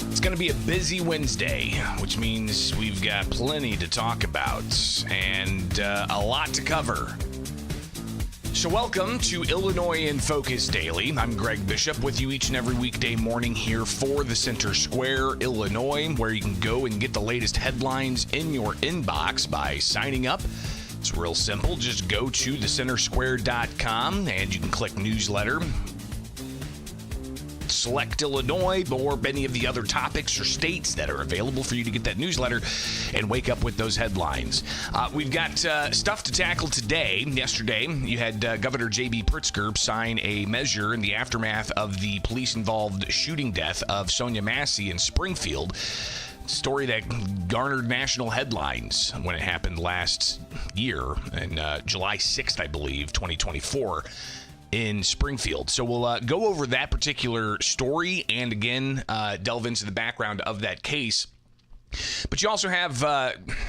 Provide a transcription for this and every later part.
It's going to be a busy Wednesday, which means we've got plenty to talk about and a lot to cover. So welcome to Illinois in Focus Daily. I'm Greg Bishop with you each and every weekday morning here for the Center Square, Illinois, where you can go and get the latest headlines in your inbox by signing up. It's real simple. Just go to thecentersquare.com and you can click newsletter. Select Illinois or any of the other topics or states that are available for you to get that newsletter and wake up with those headlines. We've got stuff to tackle today. Yesterday, you had Governor J.B. Pritzker sign a measure in the aftermath of the police-involved shooting death of Sonia Massey in Springfield. Story that garnered national headlines when it happened last year, in July 6th, I believe, 2024. In Springfield. So we'll go over that particular story and again delve into the background of that case. But you also have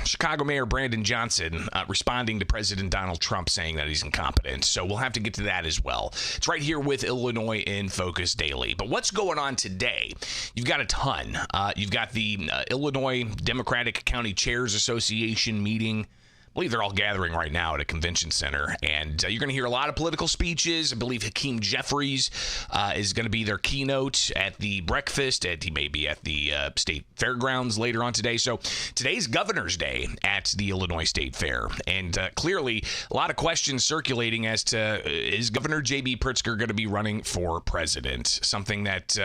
Chicago Mayor Brandon Johnson responding to President Donald Trump saying that he's incompetent. So we'll have to get to that as well. It's right here with Illinois in Focus Daily. But what's going on today? You've got a ton. You've got the Illinois Democratic County Chairs Association meeting. I believe they're all gathering right now at a convention center, and you're going to hear a lot of political speeches. I believe Hakeem Jeffries is going to be their keynote at the breakfast, and he may be at the state fairgrounds later on today. So today's Governor's Day at the Illinois State Fair, and clearly a lot of questions circulating as to is Governor J.B. Pritzker going to be running for president? Something that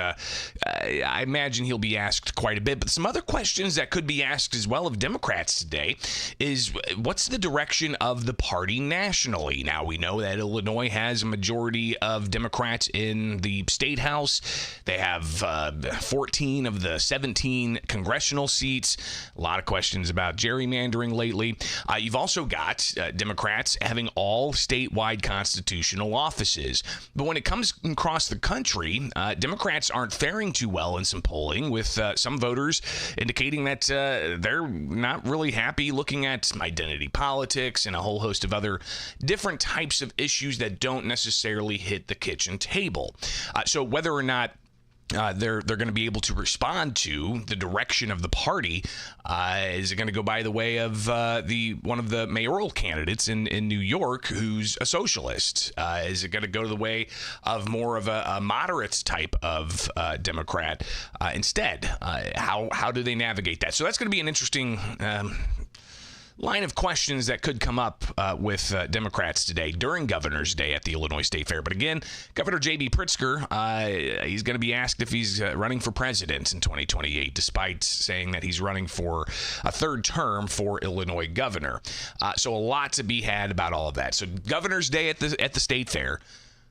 I imagine he'll be asked quite a bit, but some other questions that could be asked as well of Democrats today is what's the direction of the party nationally? Now, we know that Illinois has a majority of Democrats in the state house. They have 14 of the 17 congressional seats. A lot of questions about gerrymandering lately. You've also got Democrats having all statewide constitutional offices. But when it comes across the country, Democrats aren't faring too well in some polling, with some voters indicating that they're not really happy looking at identity politics and a whole host of other different types of issues that don't necessarily hit the kitchen table. So whether or not they're going to be able to respond to the direction of the party, is it going to go by the way of one of the mayoral candidates in New York who's a socialist? Is it going to go the way of more of a moderates type of Democrat instead? How do they navigate that? So that's going to be an interesting line of questions that could come up with Democrats today during Governor's Day at the Illinois State Fair. But again, Governor J.B. Pritzker, he's going to be asked if he's running for president in 2028, despite saying that he's running for a third term for Illinois governor. So a lot to be had about all of that. So Governor's Day at the State Fair.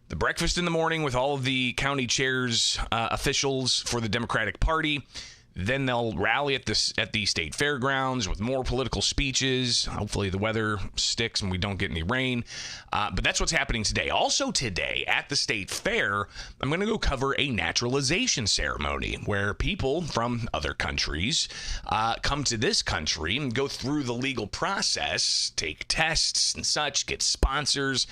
The breakfast in the morning with all of the county chairs, officials for the Democratic Party. Then they'll rally at the state fairgrounds with more political speeches. Hopefully the weather sticks and we don't get any rain. But that's what's happening today. Also today at the state fair, I'm going to go cover a naturalization ceremony where people from other countries come to this country and go through the legal process, take tests and such, get sponsors,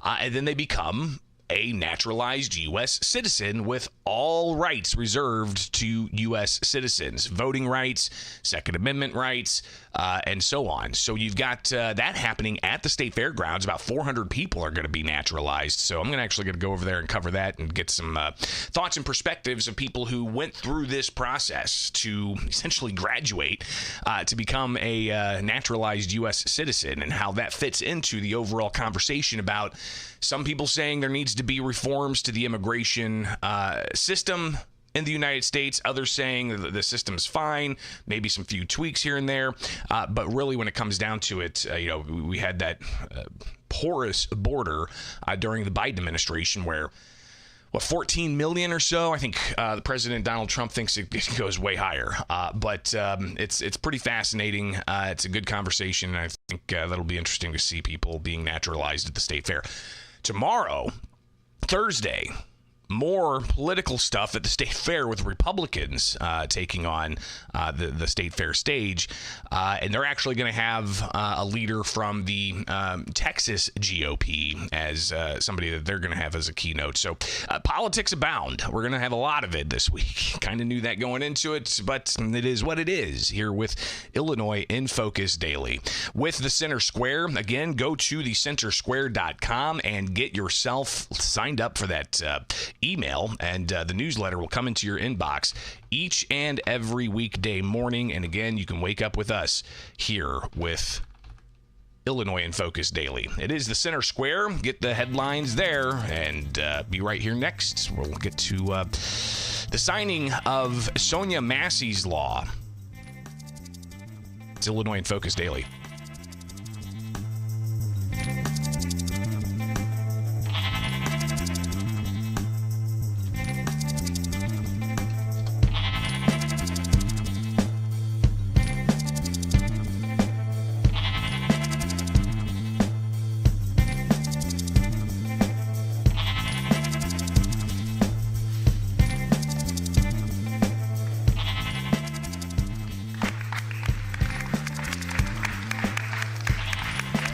and then they become a naturalized U.S. citizen with all rights reserved to U.S. citizens, voting rights, Second Amendment rights, and so on. So you've got that happening at the state fairgrounds. About 400 people are going to be naturalized. So I'm going to go over there and cover that and get some thoughts and perspectives of people who went through this process to essentially graduate to become a naturalized U.S. citizen, and how that fits into the overall conversation about some people saying there needs to be reforms to the immigration system in the United States, others saying that the system's fine, maybe some few tweaks here and there. But really, when it comes down to it, we had that porous border during the Biden administration where 14 million or so. I think the President Donald Trump thinks it goes way higher. But it's pretty fascinating. It's a good conversation, and I think that'll be interesting to see people being naturalized at the state fair. Tomorrow, Thursday, more political stuff at the state fair with Republicans taking on the state fair stage. And they're actually going to have a leader from the Texas GOP as somebody that they're going to have as a keynote. So politics abound. We're going to have a lot of it this week. Kind of knew that going into it, but it is what it is here with Illinois in Focus Daily. With the Center Square, again, go to thecentersquare.com and get yourself signed up for that email, and the newsletter will come into your inbox each and every weekday morning. And again, you can wake up with us here with Illinois in Focus Daily. It is the Center Square. Get the headlines there, and be right here next. We'll get to the signing of Sonia Massey's law. It's Illinois in Focus Daily.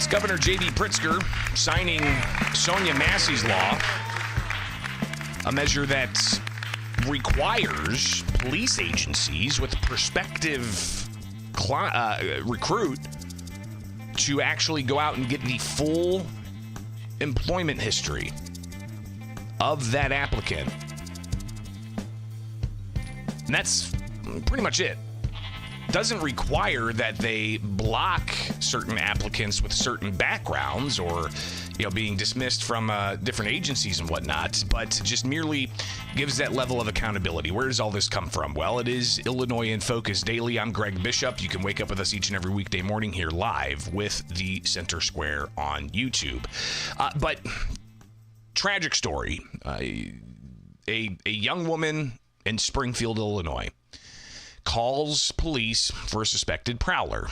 Governor J.B. Pritzker signing Sonia Massey's law, a measure that requires police agencies with a prospective recruit to actually go out and get the full employment history of that applicant. And that's pretty much it. Doesn't require that they block certain applicants with certain backgrounds or, being dismissed from different agencies and whatnot, but just merely gives that level of accountability. Where does all this come from? Well, it is Illinois in Focus Daily. I'm Greg Bishop. You can wake up with us each and every weekday morning here live with the Center Square on YouTube. But tragic story. A young woman in Springfield, Illinois, calls police for a suspected prowler.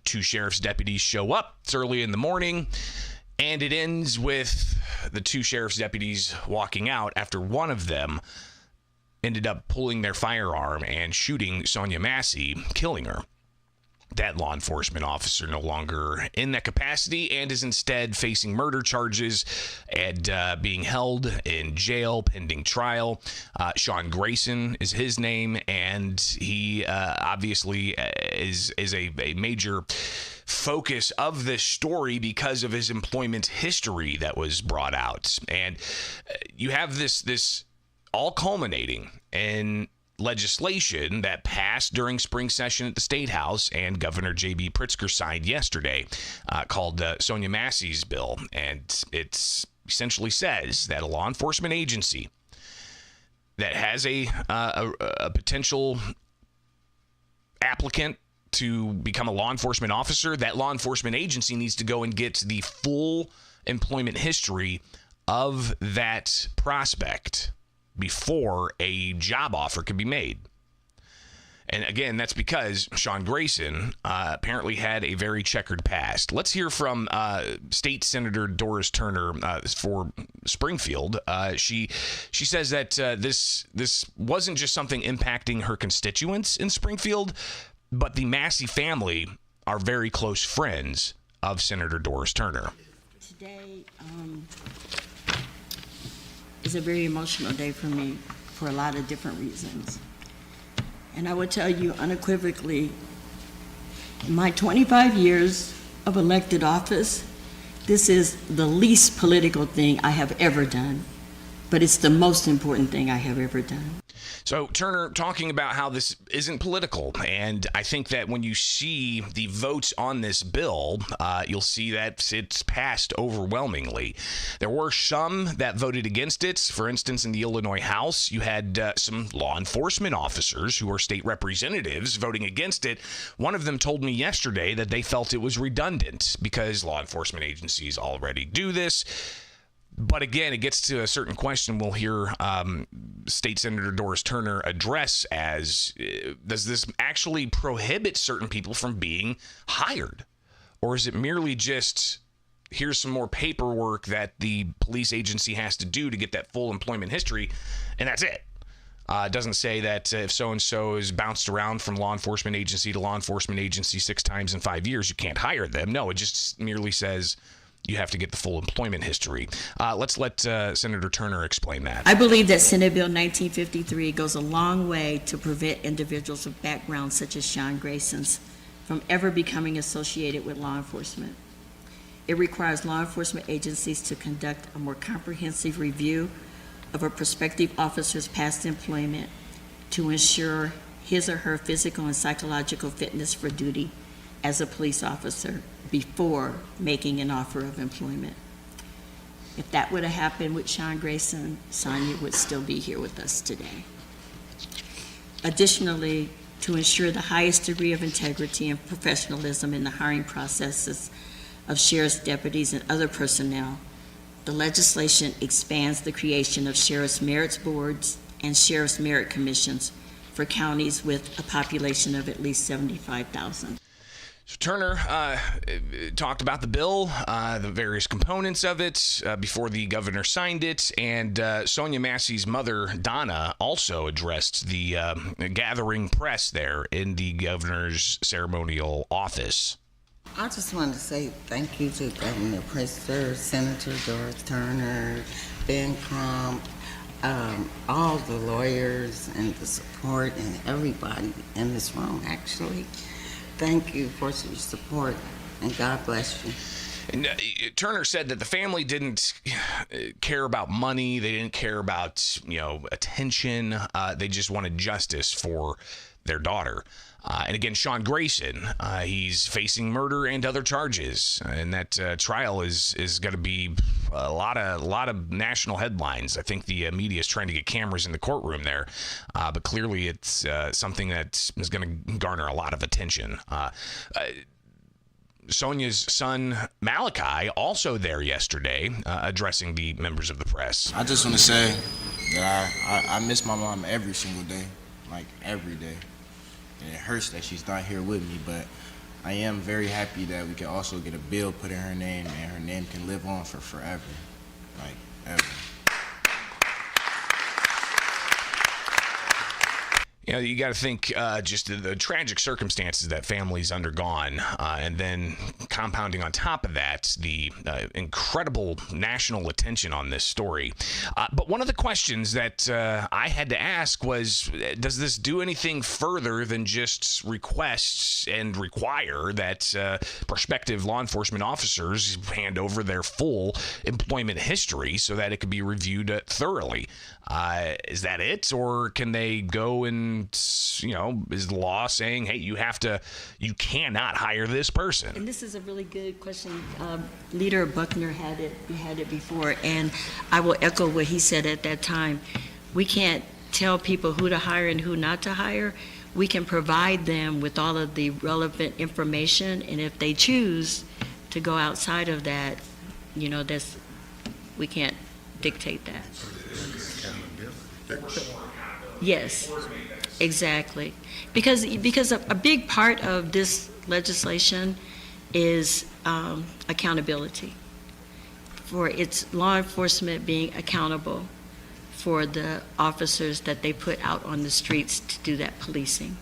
2 sheriff's deputies show up. It's early in the morning, and it ends with the 2 sheriff's deputies walking out after one of them ended up pulling their firearm and shooting Sonia Massey, killing her. That law enforcement officer no longer in that capacity and is instead facing murder charges and being held in jail pending trial. Sean Grayson is his name, and he obviously is a major focus of this story because of his employment history that was brought out. And you have this all culminating in legislation that passed during spring session at the State House and Governor J.B. Pritzker signed yesterday called Sonia Massey's bill. And it essentially says that a law enforcement agency that has a potential applicant to become a law enforcement officer, that law enforcement agency needs to go and get the full employment history of that prospect before a job offer can be made. And again, that's because Sean Grayson apparently had a very checkered past. Let's hear from State Senator Doris Turner for Springfield. She says that this wasn't just something impacting her constituents in Springfield, but the Massey family are very close friends of Senator Doris Turner. Today is a very emotional day for me for a lot of different reasons. And I will tell you unequivocally, in my 25 years of elected office, this is the least political thing I have ever done, but it's the most important thing I have ever done. So Turner talking about how this isn't political, and I think that when you see the votes on this bill, you'll see that it's passed overwhelmingly. There were some that voted against it. For instance, in the Illinois House, you had some law enforcement officers who are state representatives voting against it. One of them told me yesterday that they felt it was redundant because law enforcement agencies already do this. But again, it gets to a certain question we'll hear State Senator Doris Turner address as, does this actually prohibit certain people from being hired? Or is it merely just, here's some more paperwork that the police agency has to do to get that full employment history, and that's it? It doesn't say that if so-and-so is bounced around from law enforcement agency to law enforcement agency 6 times in 5 years, you can't hire them. No, it just merely says you have to get the full employment history. Let's let Senator Turner explain that. I believe that Senate Bill 1953 goes a long way to prevent individuals with backgrounds such as Sean Grayson's from ever becoming associated with law enforcement. It requires law enforcement agencies to conduct a more comprehensive review of a prospective officer's past employment to ensure his or her physical and psychological fitness for duty as a police officer before making an offer of employment. If that would have happened with Sean Grayson, Sonia would still be here with us today. Additionally, to ensure the highest degree of integrity and professionalism in the hiring processes of sheriff's deputies and other personnel, the legislation expands the creation of sheriff's merits boards and sheriff's merit commissions for counties with a population of at least 75,000. So Turner talked about the bill, the various components of it before the governor signed it, and Sonia Massey's mother, Donna, also addressed the gathering press there in the governor's ceremonial office. I just want to say thank you to Governor Pritzker, Senator Doris Turner, Ben Crump, all the lawyers and the support and everybody in this room, actually. Thank you for your support, and God bless you. And Turner said that the family didn't care about money. They didn't care about, attention. They just wanted justice for their daughter. And again, Sean Grayson, he's facing murder and other charges, and that trial is going to be a lot of national headlines. I think the media is trying to get cameras in the courtroom there, but clearly it's something that is going to garner a lot of attention. Sonia's son Malachi also there yesterday, addressing the members of the press. I just want to say that I miss my mom every single day, like every day. And it hurts that she's not here with me, but I am very happy that we can also get a bill put in her name, and her name can live on for forever, like ever. You got to think just the tragic circumstances that family's undergone, and then compounding on top of that, the incredible national attention on this story. But one of the questions that I had to ask was, does this do anything further than just request and require that prospective law enforcement officers hand over their full employment history so that it could be reviewed thoroughly? Is that it, or can they go and, is the law saying, hey, you cannot hire this person? And this is a really good question. Leader Buckner had it before, and I will echo what he said at that time. We can't tell people who to hire and who not to hire. We can provide them with all of the relevant information, and if they choose to go outside of that, we can't dictate that. Yes, exactly. Because a big part of this legislation is accountability, for its law enforcement being accountable for the officers that they put out on the streets to do that policing.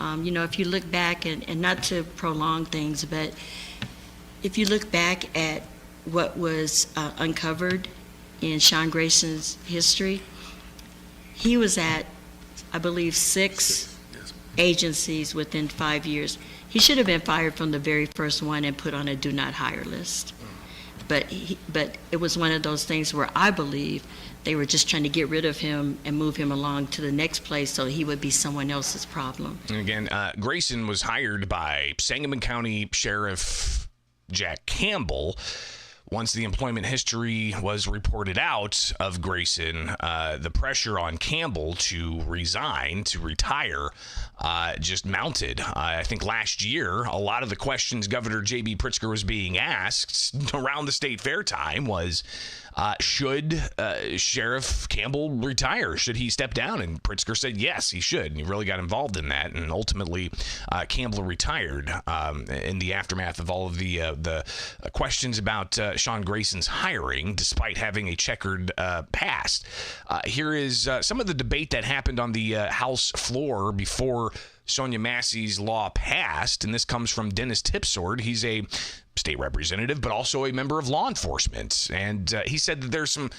If you look back, and not to prolong things, but if you look back at what was uncovered in Sean Grayson's history, he was at, I believe, 6 agencies within 5 years. He should have been fired from the very first one and put on a do not hire list. But it was one of those things where I believe they were just trying to get rid of him and move him along to the next place so he would be someone else's problem. And again, Grayson was hired by Sangamon County Sheriff Jack Campbell. Once the employment history was reported out of Grayson, the pressure on Campbell to resign, to retire, just mounted. I think last year, a lot of the questions Governor J.B. Pritzker was being asked around the state fair time was, Should Sheriff Campbell retire? Should he step down? And Pritzker said yes, he should. And he really got involved in that. And ultimately, Campbell retired in the aftermath of all of the questions about Sean Grayson's hiring, despite having a checkered past. Here is some of the debate that happened on the House floor before Sonia Massey's law passed, and this comes from Dennis Tipsord. He's a state representative, but also a member of law enforcement, and he said that there's some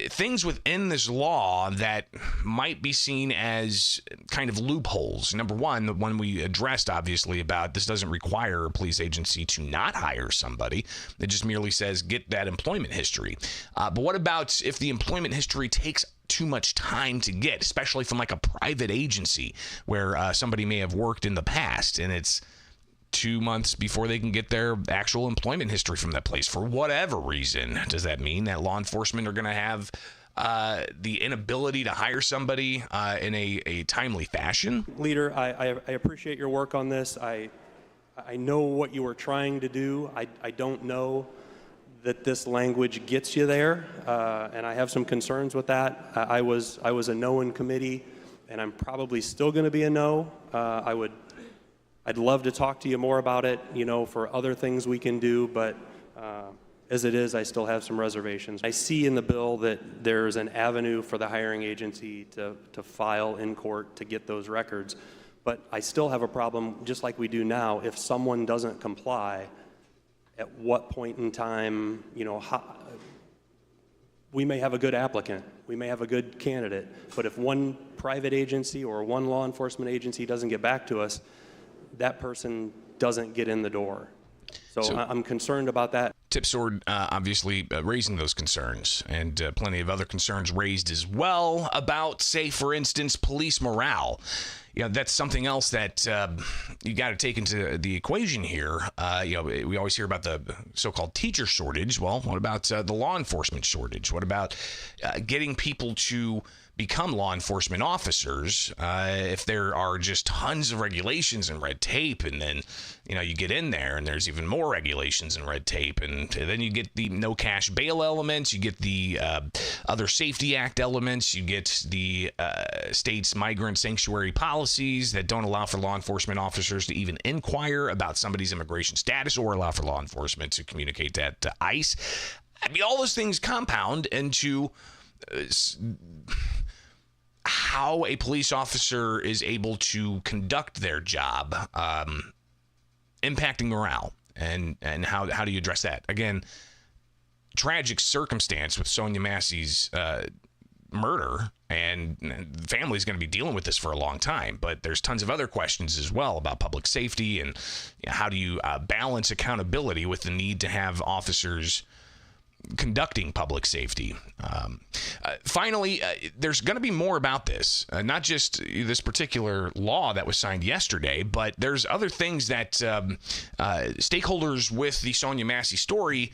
things within this law that might be seen as kind of loopholes. Number one, the one we addressed, obviously, about this doesn't require a police agency to not hire somebody. It just merely says get that employment history. But what about if the employment history takes too much time to get, especially from like a private agency where somebody may have worked in the past, and it's 2 months before they can get their actual employment history from that place for whatever reason? Does that mean that law enforcement are going to have the inability to hire somebody in a timely fashion? Leader, I appreciate your work on this. I know what you were trying to do. I don't know that this language gets you there, and I have some concerns with that. I was a no in committee, and I'm probably still going to be a no. I'd love to talk to you more about it, for other things we can do, but as it is, I still have some reservations. I see in the bill that there's an avenue for the hiring agency to file in court to get those records, but I still have a problem, just like we do now. If someone doesn't comply, at what point in time, we may have a good applicant, we may have a good candidate, but if one private agency or one law enforcement agency doesn't get back to us, that person doesn't get in the door. So I'm concerned about that. Tipsord obviously raising those concerns, and plenty of other concerns raised as well about, say, for instance, police morale. That's something else that you got to take into the equation here. We always hear about the so-called teacher shortage. Well, what about the law enforcement shortage? What about getting people to become law enforcement officers if there are just tons of regulations and red tape, and then you get in there and there's even more regulations and red tape, and then you get the no cash bail elements, you get the other safety act elements, you get the state's migrant sanctuary policies that don't allow for law enforcement officers to even inquire about somebody's immigration status or allow for law enforcement to communicate that to ICE. I mean, all those things compound into how a police officer is able to conduct their job, impacting morale, and how do you address that? Again, tragic circumstance with Sonia Massey's murder, and the family's going to be dealing with this for a long time, but there's tons of other questions as well about public safety and how do you balance accountability with the need to have officers conducting public safety. Finally, there's going to be more about this, not just this particular law that was signed yesterday, but there's other things that stakeholders with the Sonia Massey story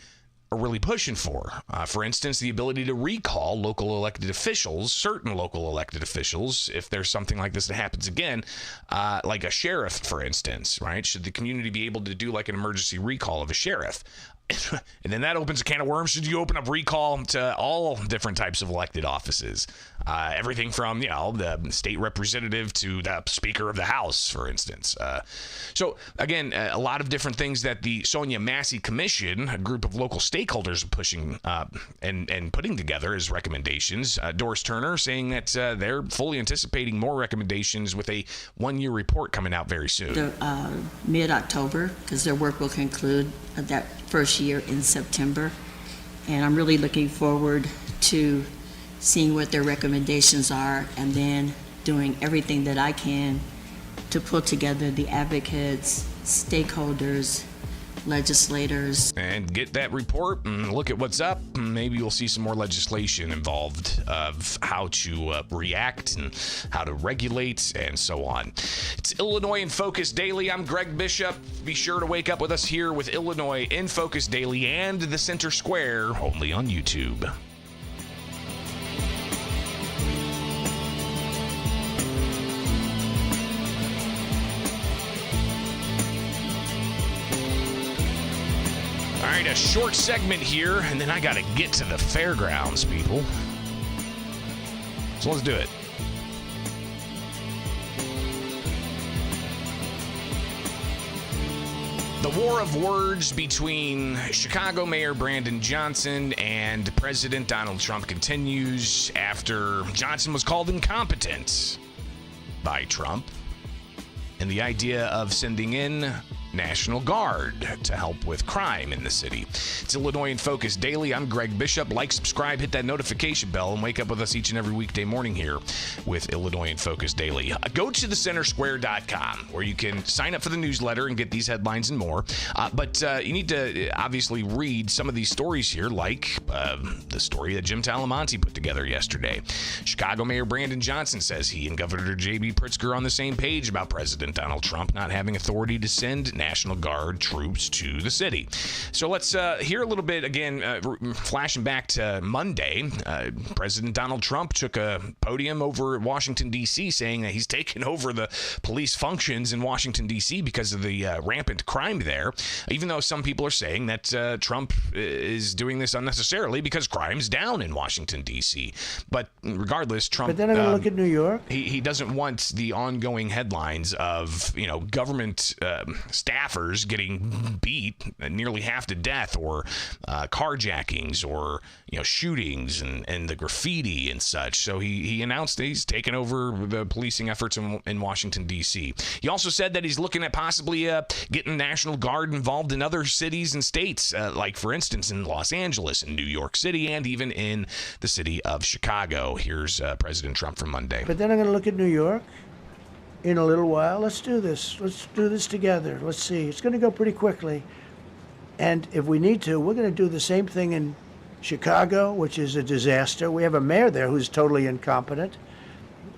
are really pushing for. For instance, the ability to recall local elected officials, certain local elected officials, if there's something like this that happens again, like a sheriff, for instance, right? Should the community be able to do like an emergency recall of a sheriff? And then that opens a can of worms. Should you open up recall to all different types of elected offices? Everything from, the state representative to the Speaker of the House, for instance. So, again, a lot of different things that the Sonia Massey Commission, a group of local stakeholders, are pushing and putting together as recommendations. Doris Turner saying that they're fully anticipating more recommendations with a one-year report coming out very soon. Mid-October, because their work will conclude that first year in September. And I'm really looking forward to seeing what their recommendations are and then doing everything that I can to pull together the advocates, stakeholders, legislators. And get that report and look at what's up. Maybe you'll see some more legislation involved of how to react and how to regulate and so on. It's Illinois in Focus Daily. I'm Greg Bishop. Be sure to wake up with us here with Illinois in Focus Daily and The Center Square, only on YouTube. All right, right, a short segment here, and then I got to get to the fairgrounds, people. So let's do it. The war of words between Chicago Mayor Brandon Johnson and President Donald Trump continues after Johnson was called incompetent by Trump, and the idea of sending in National Guard to help with crime in the city. It's Illinois in Focus Daily. I'm Greg Bishop. Like, subscribe, hit that notification bell, and wake up with us each and every weekday morning here with Illinois in Focus Daily. Go to thecentersquare.com where you can sign up for the newsletter and get these headlines and more. But you need to obviously read some of these stories here, like the story that Jim Talamonte put together yesterday. Chicago Mayor Brandon Johnson says he and Governor J.B. Pritzker are on the same page about President Donald Trump not having authority to send National Guard troops to the city. So let's hear a little bit again, flashing back to Monday. President Donald Trump took a podium over at Washington, D.C., saying that he's taken over the police functions in Washington, D.C. because of the rampant crime there, even though some people are saying that Trump is doing this unnecessarily because crime's down in Washington, D.C. But regardless, Trump... But then I'm going to look at New York. He doesn't want the ongoing headlines of, government staffers getting beat nearly half to death, or carjackings, or shootings and the graffiti and such. So he announced that he's taken over the policing efforts in Washington, D.C. He also said that he's looking at possibly getting National Guard involved in other cities and states, like, for instance, in Los Angeles and New York City, and even in the city of Chicago. Here's President Trump from Monday. But then I'm going to look at New York in a little while. Let's do this. Let's do this together. Let's see. It's going to go pretty quickly. And if we need to, we're going to do the same thing in Chicago, which is a disaster. We have a mayor there who's totally incompetent.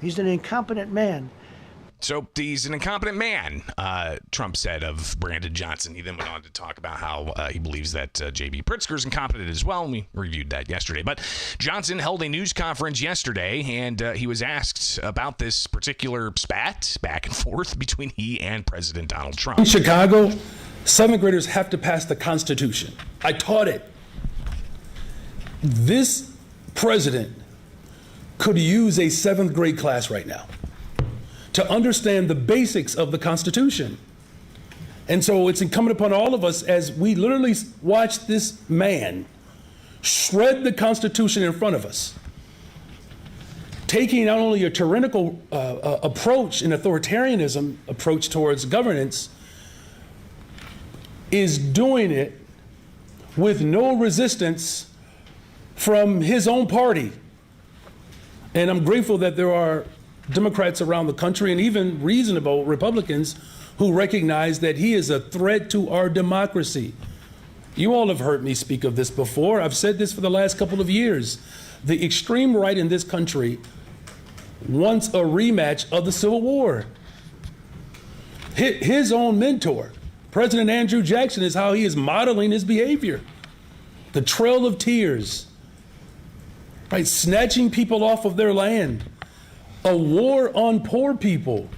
He's an incompetent man. So he's an incompetent man, Trump said of Brandon Johnson. He then went on to talk about how he believes that J.B. Pritzker is incompetent as well, and we reviewed that yesterday. But Johnson held a news conference yesterday, and he was asked about this particular spat back and forth between he and President Donald Trump. In Chicago, seventh graders have to pass the Constitution. I taught it. This president could use a seventh grade class right now to understand the basics of the Constitution. And so it's incumbent upon all of us, as we literally watch this man shred the Constitution in front of us, taking not only a tyrannical approach, an authoritarianism approach towards governance, is doing it with no resistance from his own party. And I'm grateful that there are Democrats around the country, and even reasonable Republicans, who recognize that he is a threat to our democracy. You all have heard me speak of this before. I've said this for the last couple of years. The extreme right in this country wants a rematch of the Civil War. His own mentor, President Andrew Jackson, is how he is modeling his behavior. The Trail of Tears, right? Snatching people off of their land. A war on poor people.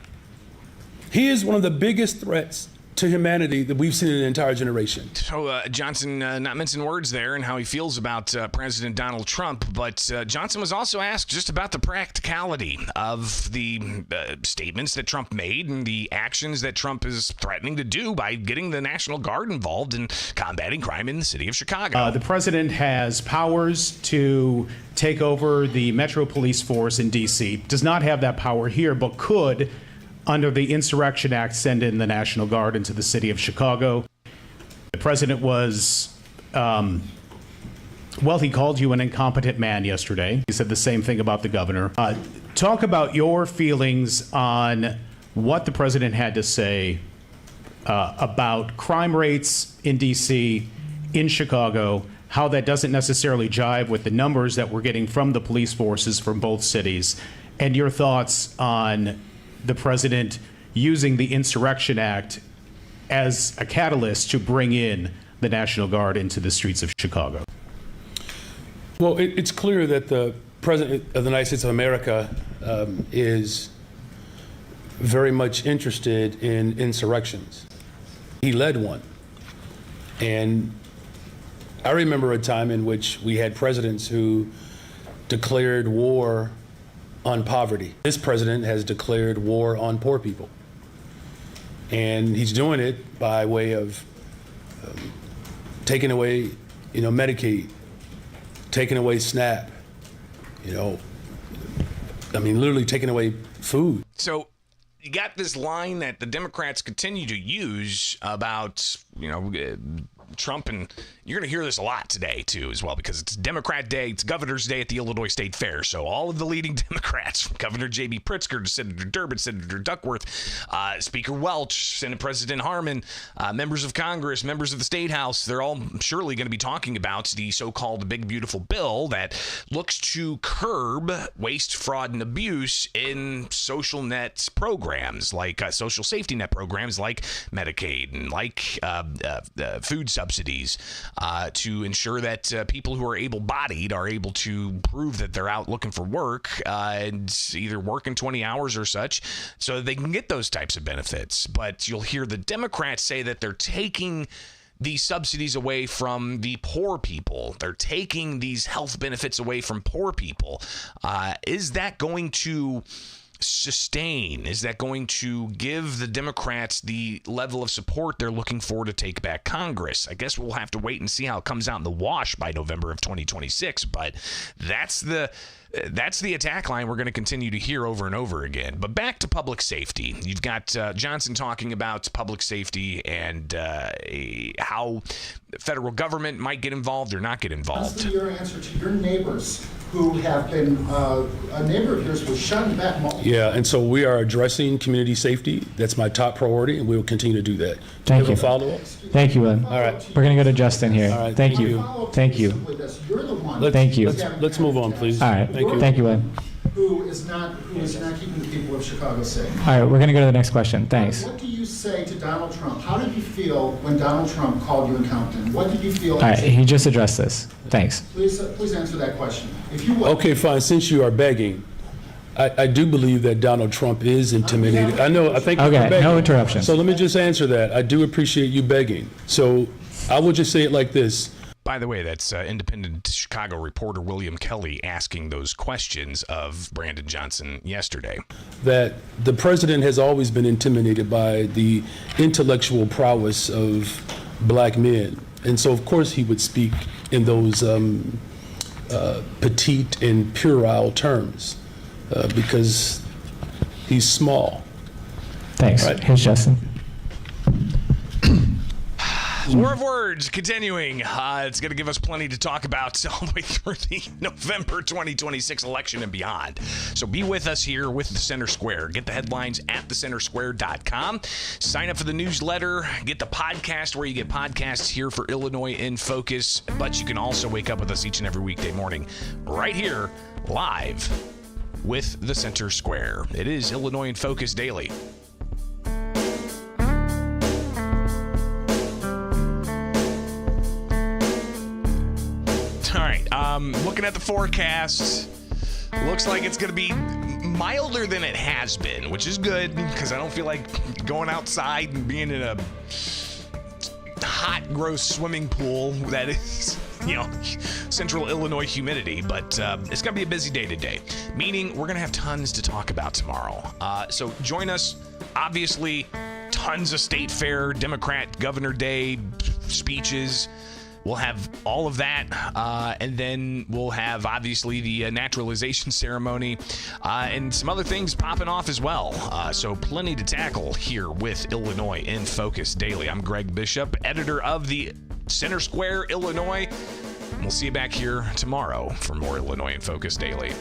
He is one of the biggest threats to humanity that we've seen in an entire generation. So Johnson not mincing words there and how he feels about President Donald Trump, but Johnson was also asked just about the practicality of the statements that Trump made and the actions that Trump is threatening to do by getting the National Guard involved in combating crime in the city of Chicago. The president has powers to take over the Metro Police Force in D.C., does not have that power here, but could, under the Insurrection Act, send in the National Guard into the city of Chicago. The president was, he called you an incompetent man yesterday. He said the same thing about the governor. Talk about your feelings on what the president had to say about crime rates in D.C., in Chicago, how that doesn't necessarily jive with the numbers that we're getting from the police forces from both cities, and your thoughts on the president using the Insurrection Act as a catalyst to bring in the National Guard into the streets of Chicago. Well, it's clear that the President of the United States of America is very much interested in insurrections. He led one. And I remember a time in which we had presidents who declared war on poverty. This president has declared war on poor people. And he's doing it by way of taking away, Medicaid, taking away SNAP, literally taking away food. So you got this line that the Democrats continue to use about, Trump, and you're going to hear this a lot today, too, as well, because it's Democrat Day, it's Governor's Day at the Illinois State Fair. So all of the leading Democrats, from Governor J.B. Pritzker to Senator Durbin, Senator Duckworth, Speaker Welch, Senate President Harmon, members of Congress, members of the State House, they're all surely going to be talking about the so-called Big Beautiful Bill that looks to curb waste, fraud, and abuse in social net programs, like social safety net programs like Medicaid and like food subsidies, to ensure that people who are able-bodied are able to prove that they're out looking for work and either working 20 hours or such so that they can get those types of benefits. But you'll hear the Democrats say that they're taking these subsidies away from the poor people. They're taking these health benefits away from poor people. Is that going to sustain? Is that going to give the Democrats the level of support they're looking for to take back Congress? I guess we'll have to wait and see how it comes out in the wash by November of 2026, but that's the attack line we're going to continue to hear over and over again. But back to public safety. You've got Johnson talking about public safety and how the federal government might get involved or not get involved. That's your answer to your neighbors who have been, a neighbor of yours was shot in the back multiple. Yeah, and so we are addressing community safety. That's my top priority, and we will continue to do that. Thank you. Follow-up? Thank you, Lynn. All right. We're going to go to Justin here. All right. Thank you. Thank you. You're the one. Thank you. Let's move on, please. All right. Thank you. Thank you, Lynn. Who is not keeping the people of Chicago safe. All right, we're going to go to the next question. Thanks. What do you say to Donald Trump? How did you feel when Donald Trump called you in Compton? What did you feel? All right, he just addressed this. Thanks. Please answer that question. If you would. Okay, fine. Since you are begging, I do believe that Donald Trump is intimidated. I think you're Okay, begging. no interruption. So let me just answer that. I do appreciate you begging. So I will just say it like this. By the way, that's independent Chicago reporter William Kelly asking those questions of Brandon Johnson yesterday. That the president has always been intimidated by the intellectual prowess of black men. And so, of course, he would speak in those petite and puerile terms because he's small. Thanks. Right. Here's Justin. War of words continuing. It's going to give us plenty to talk about all the way through the November 2026 election and beyond. So be with us here with the Center Square. Get the headlines at thecentersquare.com. Sign up for the newsletter. Get the podcast where you get podcasts here for Illinois in Focus. But you can also wake up with us each and every weekday morning right here live with the Center Square. It is Illinois in Focus Daily. All right, looking at the forecast, looks like it's going to be milder than it has been, which is good because I don't feel like going outside and being in a hot, gross swimming pool that is, central Illinois humidity. But it's going to be a busy day today, meaning we're going to have tons to talk about tomorrow. So join us. Obviously, tons of state fair, Democrat Governor Day speeches. We'll have all of that, and then we'll have, obviously, the naturalization ceremony and some other things popping off as well. So plenty to tackle here with Illinois in Focus Daily. I'm Greg Bishop, editor of the Center Square, Illinois. We'll see you back here tomorrow for more Illinois in Focus Daily.